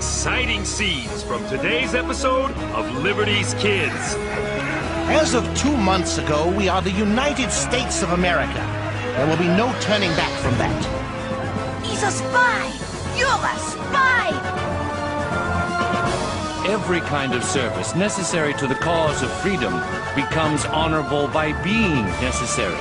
exciting scenes from today's episode of Liberty's Kids. As of 2 months ago, we are the United States of America. There will be no turning back from that. He's a spy! You're a spy! Every kind of service necessary to the cause of freedom becomes honorable by being necessary.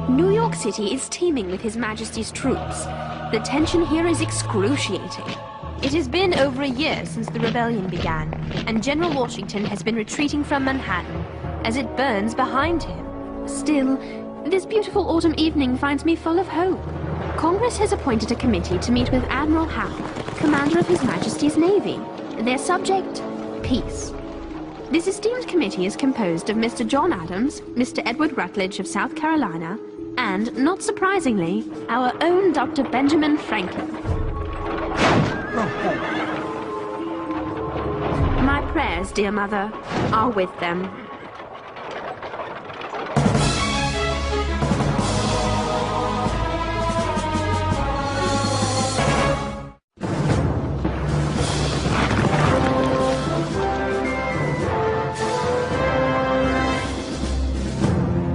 New York City is teeming with His Majesty's troops. The tension here is excruciating. It has been over a year since the rebellion began, and General Washington has been retreating from Manhattan as it burns behind him. Still, this beautiful autumn evening finds me full of hope. Congress has appointed a committee to meet with Admiral Howe, commander of His Majesty's Navy. Their subject, peace. This esteemed committee is composed of Mr. John Adams, Mr. Edward Rutledge of South Carolina, and, not surprisingly, our own Dr. Benjamin Franklin. My prayers, dear mother, are with them.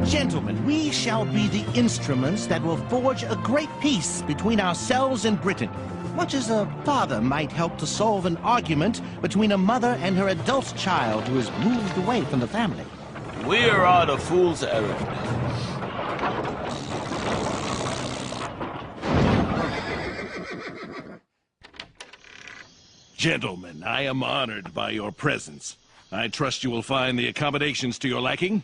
Gentlemen, we shall be the instruments that will forge a great peace between ourselves and Britain. Much as a father might help to solve an argument between a mother and her adult child who has moved away from the family. We're on a fool's errand. Gentlemen, I am honored by your presence. I trust you will find the accommodations to your liking.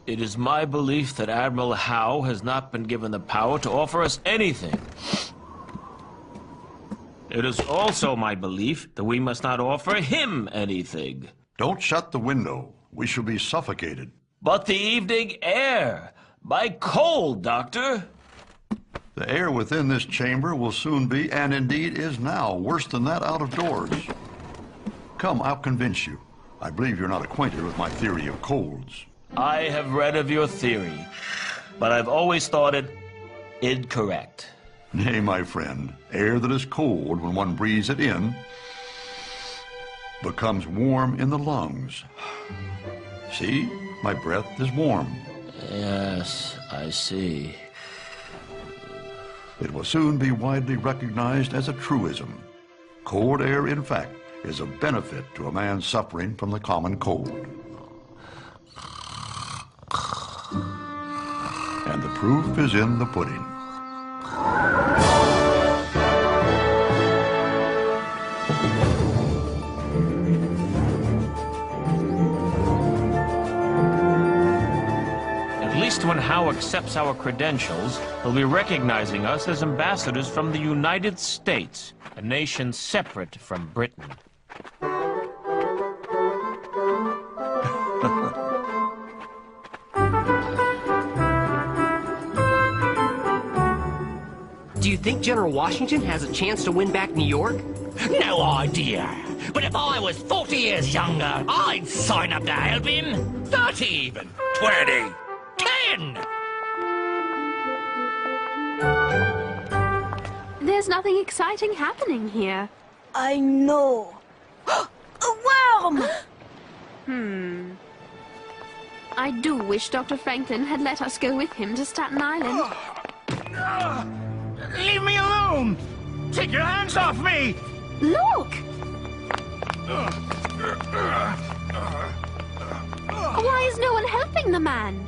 It is my belief that Admiral Howe has not been given the power to offer us anything. It is also my belief that we must not offer him anything. Don't shut the window. We shall be suffocated. But the evening air! My cold, Doctor! The air within this chamber will soon be, and indeed is now, worse than that out of doors. Come, I'll convince you. I believe you're not acquainted with my theory of colds. I have read of your theory, but I've always thought it incorrect. Nay, my friend, air that is cold when one breathes it in becomes warm in the lungs. See, my breath is warm. Yes, I see. It will soon be widely recognized as a truism. Cold air, in fact, is a benefit to a man suffering from the common cold. And the proof is in the pudding. At least when Howe accepts our credentials, he'll be recognizing us as ambassadors from the United States, a nation separate from Britain. Do you think General Washington has a chance to win back New York? No idea. But if I was 40 years younger, I'd sign up to help him. 30 even. 20. 10. There's nothing exciting happening here. I know. A worm! I do wish Dr. Franklin had let us go with him to Staten Island. Leave me alone! Take your hands off me! Look! Why is no one helping the man?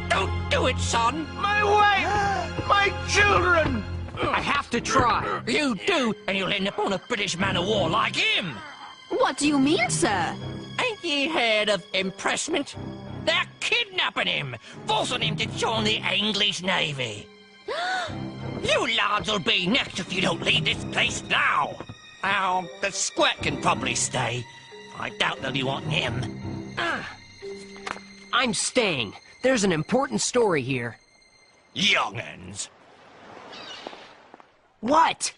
Don't do it, son! My wife! My children! I have to try. You do, and you'll end up on a British man-of-war like him! What do you mean, sir? Ain't ye heard of impressment? They're kidnapping him, forcing him to join the English Navy. You lads will be next if you don't leave this place now. Oh, the squirt can probably stay. I doubt they'll be wanting him. I'm staying. There's an important story here. Young'uns. What?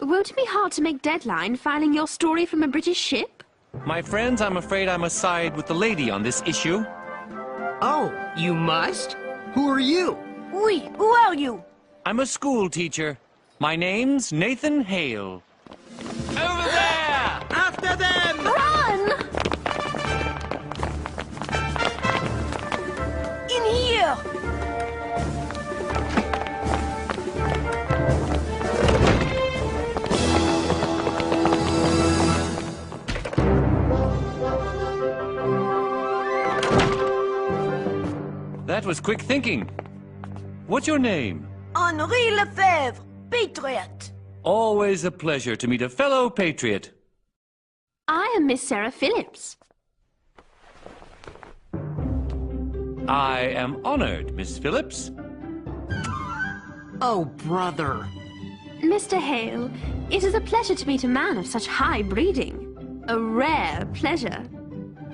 Won't it be hard to make deadline filing your story from a British ship? My friends, I'm afraid I must side with the lady on this issue. Oh, you must? Who are you? Oui, who are you? I'm a school teacher. My name's Nathan Hale. Over there! After them! Run! In here! That was quick thinking. What's your name? Henri Lefebvre, patriot. Always a pleasure to meet a fellow patriot. I am Miss Sarah Phillips. I am honored, Miss Phillips. Oh, brother. Mr. Hale, it is a pleasure to meet a man of such high breeding. A rare pleasure.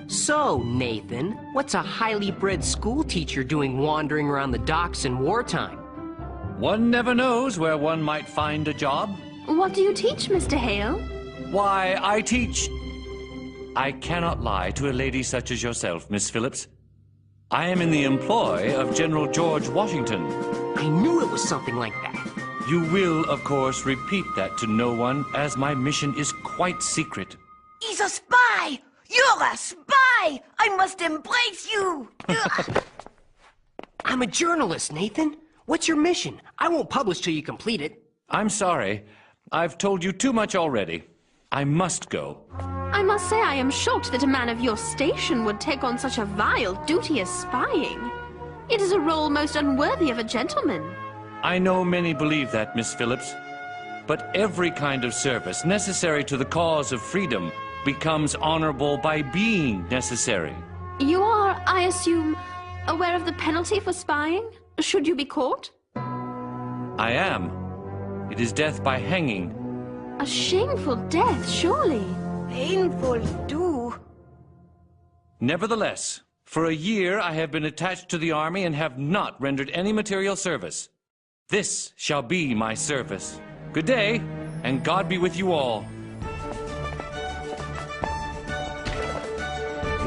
So, Nathan, what's a highly bred school teacher doing wandering around the docks in wartime? One never knows where one might find a job. What do you teach, Mr. Hale? Why, I teach... I cannot lie to a lady such as yourself, Miss Phillips. I am in the employ of General George Washington. I knew it was something like that. You will, of course, repeat that to no one, as my mission is quite secret. He's a spy! You're a spy! I must embrace you! I'm a journalist, Nathan. What's your mission? I won't publish till you complete it. I'm sorry. I've told you too much already. I must go. I must say I am shocked that a man of your station would take on such a vile duty as spying. It is a role most unworthy of a gentleman. I know many believe that, Miss Phillips. But every kind of service necessary to the cause of freedom becomes honorable by being necessary. You are, I assume, aware of the penalty for spying, should you be caught? I am. It is death by hanging. A shameful death, surely. Painful, too. Nevertheless, for a year I have been attached to the army and have not rendered any material service. This shall be my service. Good day, and God be with you all.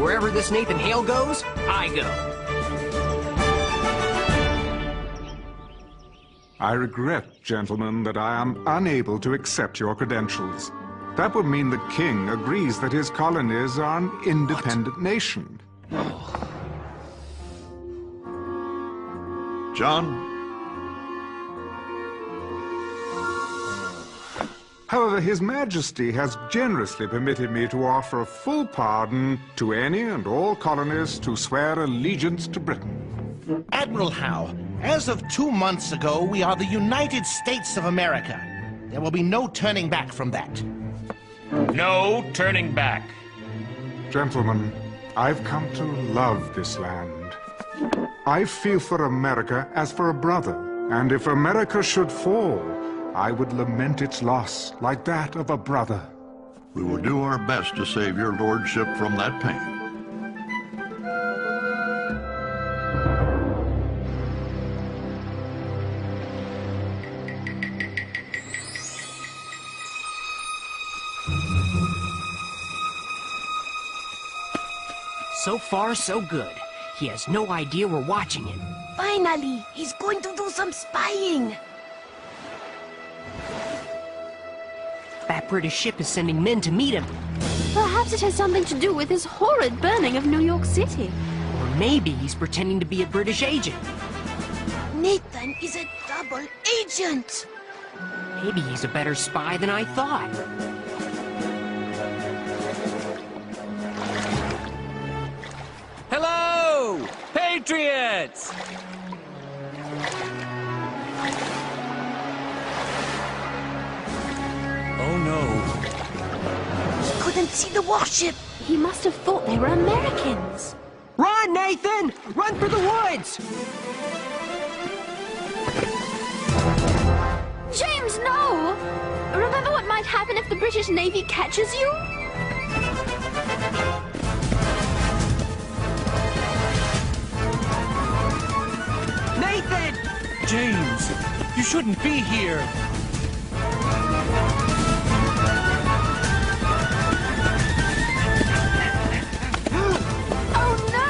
Wherever this Nathan Hale goes, I go. I regret, gentlemen, that I am unable to accept your credentials. That would mean the king agrees that his colonies are an independent nation. John? However, His Majesty has generously permitted me to offer a full pardon to any and all colonists who swear allegiance to Britain. Admiral Howe, as of 2 months ago, we are the United States of America. There will be no turning back from that. No turning back. Gentlemen, I've come to love this land. I feel for America as for a brother, and if America should fall, I would lament its loss like that of a brother. We will do our best to save your lordship from that pain. So far, so good. He has no idea we're watching him. Finally, he's going to do some spying. That British ship is sending men to meet him. Perhaps it has something to do with his horrid burning of New York City. Or maybe he's pretending to be a British agent. Nathan is a double agent. Maybe he's a better spy than I thought. Hello, patriots! Oh no. He couldn't see the warship. He must have thought they were Americans. Run, Nathan! Run for the woods! James, no! Remember what might happen if the British Navy catches you? Nathan! James, you shouldn't be here. Oh no!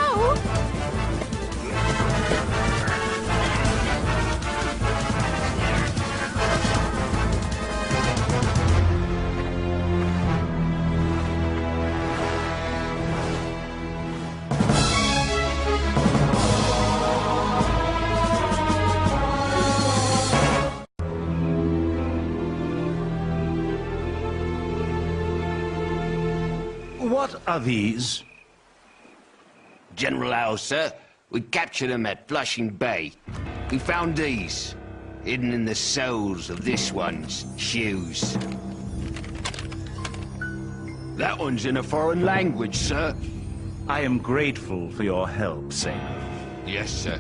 What are these? General Howe, sir. We captured them at Flushing Bay. We found these, hidden in the soles of this one's shoes. That one's in a foreign language, sir. I am grateful for your help, sailor. Yes, sir.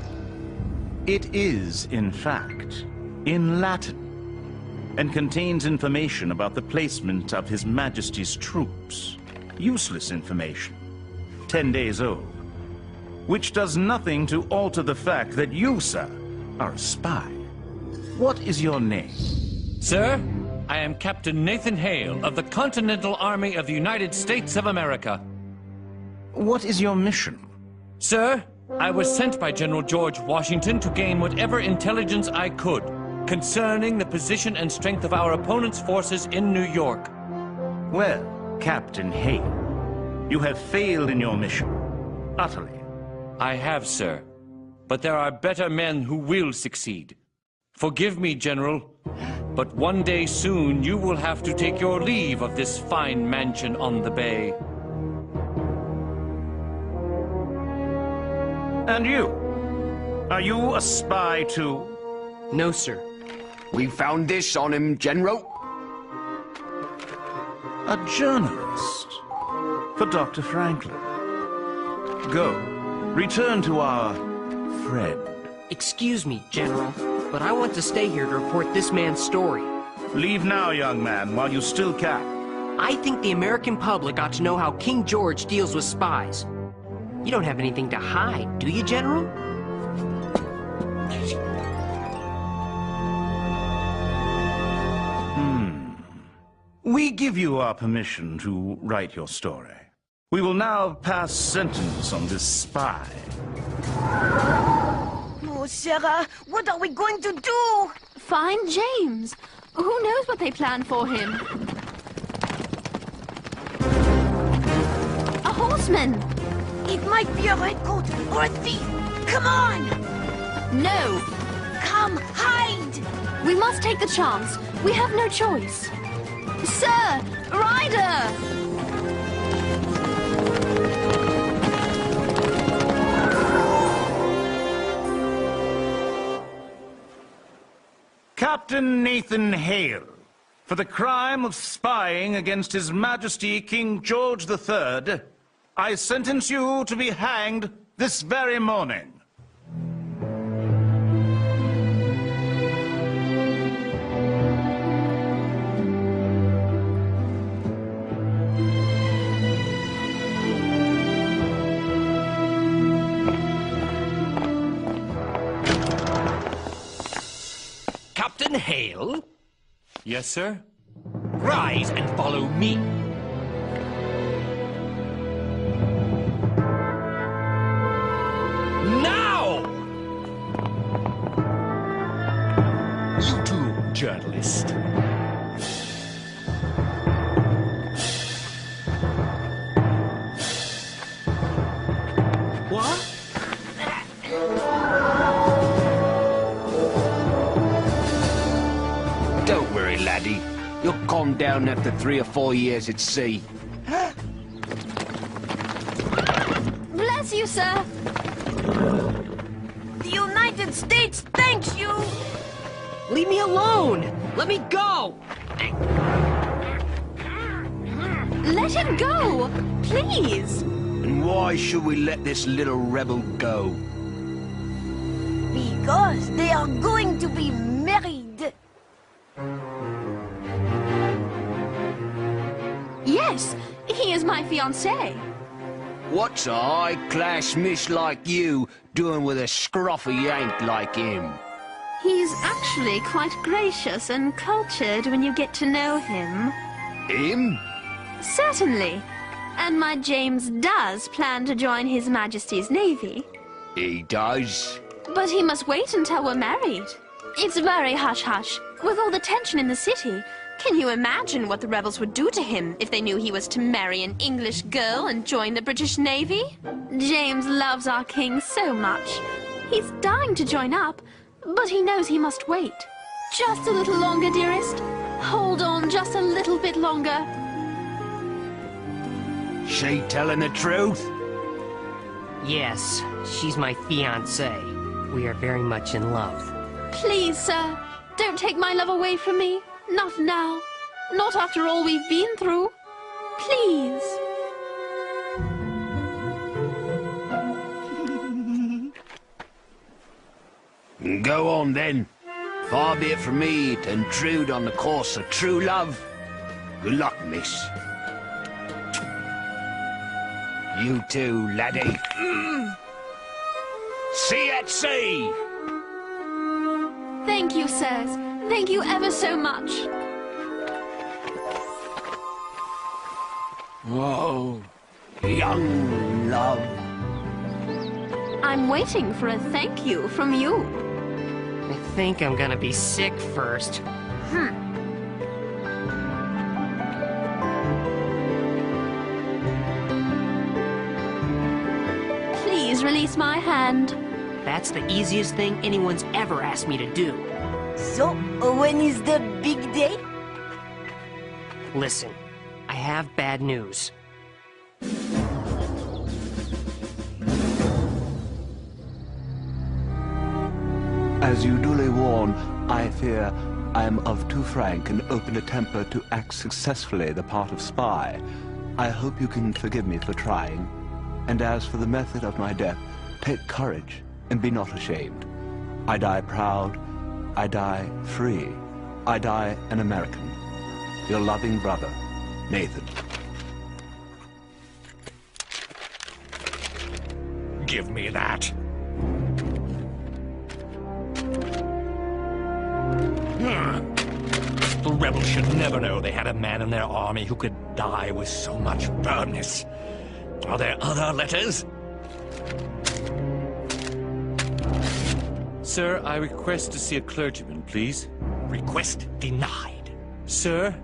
It is, in fact, in Latin, and contains information about the placement of His Majesty's troops. Useless information, 10 days old, which does nothing to alter the fact that you, sir, are a spy. What is your name? Sir, I am Captain Nathan Hale of the Continental Army of the United States of America. What is your mission? Sir, I was sent by General George Washington to gain whatever intelligence I could concerning the position and strength of our opponent's forces in New York. Well, Captain Hale, you have failed in your mission, utterly. I have, sir. But there are better men who will succeed. Forgive me, General, but one day soon you will have to take your leave of this fine mansion on the bay. And you? Are you a spy too? No, sir. We found this on him, General. A journalist for Dr. Franklin. Go. Return to our friend. Excuse me, General, but I want to stay here to report this man's story. Leave now, young man, while you still can. I think the American public ought to know how King George deals with spies. You don't have anything to hide, do you, General? We give you our permission to write your story. We will now pass sentence on this spy. Oh, Sarah, what are we going to do? Find James. Who knows what they plan for him? A horseman! It might be a redcoat or a thief. Come on! No! Come, hide! We must take the chance. We have no choice. Sir! Ryder! Captain Nathan Hale, for the crime of spying against His Majesty King George III, I sentence you to be hanged this very morning. Captain Hale? Yes, sir? Rise and follow me. Now! You too, journalist. What? Don't worry, laddie. You'll calm down after 3 or 4 years at sea. Bless you, sir. The United States thanks you! Leave me alone! Let me go! Let him go! Please! And why should we let this little rebel go? Because they are going to be married. Yes, he is my fiancé. What's a high-class miss like you doing with a scruffy yank like him? He's actually quite gracious and cultured when you get to know him. Him? Certainly. And my James does plan to join His Majesty's Navy. He does? But he must wait until we're married. It's very hush-hush. With all the tension in the city, can you imagine what the rebels would do to him if they knew he was to marry an English girl and join the British Navy? James loves our king so much. He's dying to join up, but he knows he must wait. Just a little longer, dearest. Hold on just a little bit longer. She telling the truth? Yes, she's my fiancée. We are very much in love. Please, sir, don't take my love away from me. Not now. Not after all we've been through. Please. Go on, then. Far be it from me to intrude on the course of true love. Good luck, miss. You too, laddie. See you at sea! Thank you, sirs. Thank you ever so much. Oh, young love. I'm waiting for a thank you from you. I think I'm gonna be sick first. Please release my hand. That's the easiest thing anyone's ever asked me to do. So, when is the big day? Listen, I have bad news. As you duly warn, I fear I am of too frank and open a temper to act successfully the part of spy. I hope you can forgive me for trying. And as for the method of my death, take courage and be not ashamed. I die proud, I die free, I die an American. Your loving brother, Nathan. Give me that. The rebels should never know they had a man in their army who could die with so much firmness. Are there other letters? Sir, I request to see a clergyman, please. Request denied. Sir,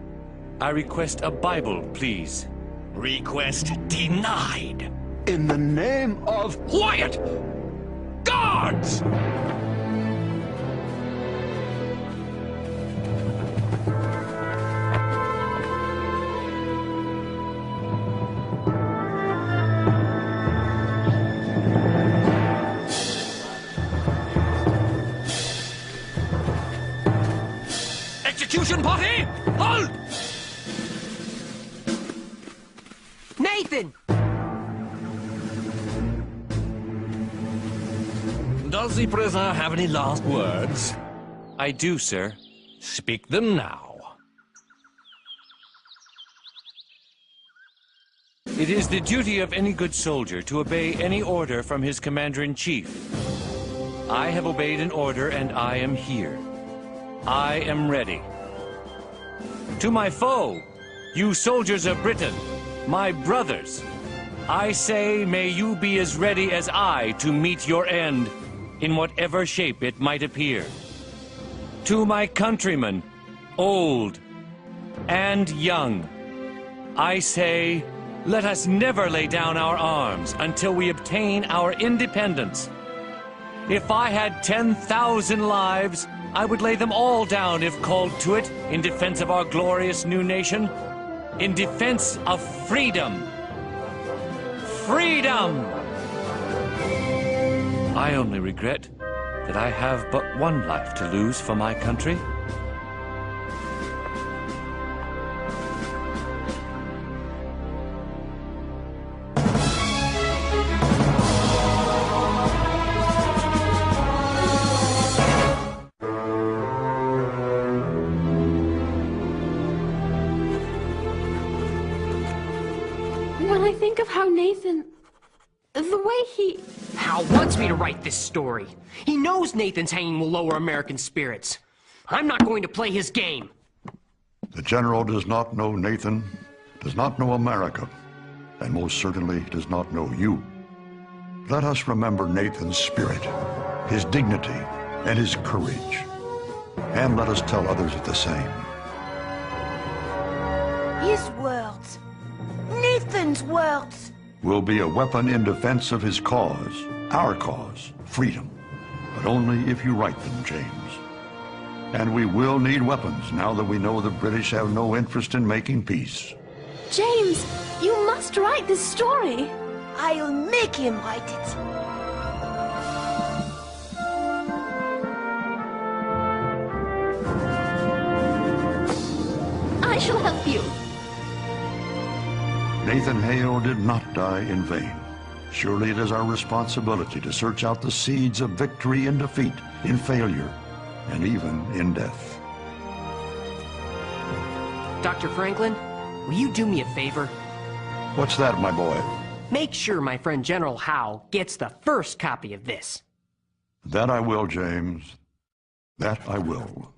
I request a Bible, please. Request denied. In the name of... Quiet! Guards! Execution party! Halt! Nathan! Does the prisoner have any last words? I do, sir. Speak them now. It is the duty of any good soldier to obey any order from his commander-in-chief. I have obeyed an order, and I am here. I am ready. To my foe, you soldiers of Britain, my brothers, I say may you be as ready as I to meet your end, in whatever shape it might appear. To my countrymen, old and young, I say, let us never lay down our arms until we obtain our independence. If I had 10,000 lives, I would lay them all down if called to it in defense of our glorious new nation, in defense of freedom. Freedom! I only regret that I have but one life to lose for my country. When I think of how Nathan... the way he Hal wants me to write this story. He knows Nathan's hanging will lower American spirits. I'm not going to play his game. The General does not know Nathan, does not know America, and most certainly does not know you. Let us remember Nathan's spirit, his dignity, and his courage. And let us tell others of the same. His words. Nathan's words. Will be a weapon in defense of his cause, our cause, freedom. But only if you write them, James. And we will need weapons now that we know the British have no interest in making peace. James, you must write this story. I'll make him write it. I shall help you. Nathan Hale did not die in vain. Surely it is our responsibility to search out the seeds of victory in defeat, in failure, and even in death. Dr. Franklin, will you do me a favor? What's that, my boy? Make sure my friend General Howe gets the first copy of this. That I will, James. That I will.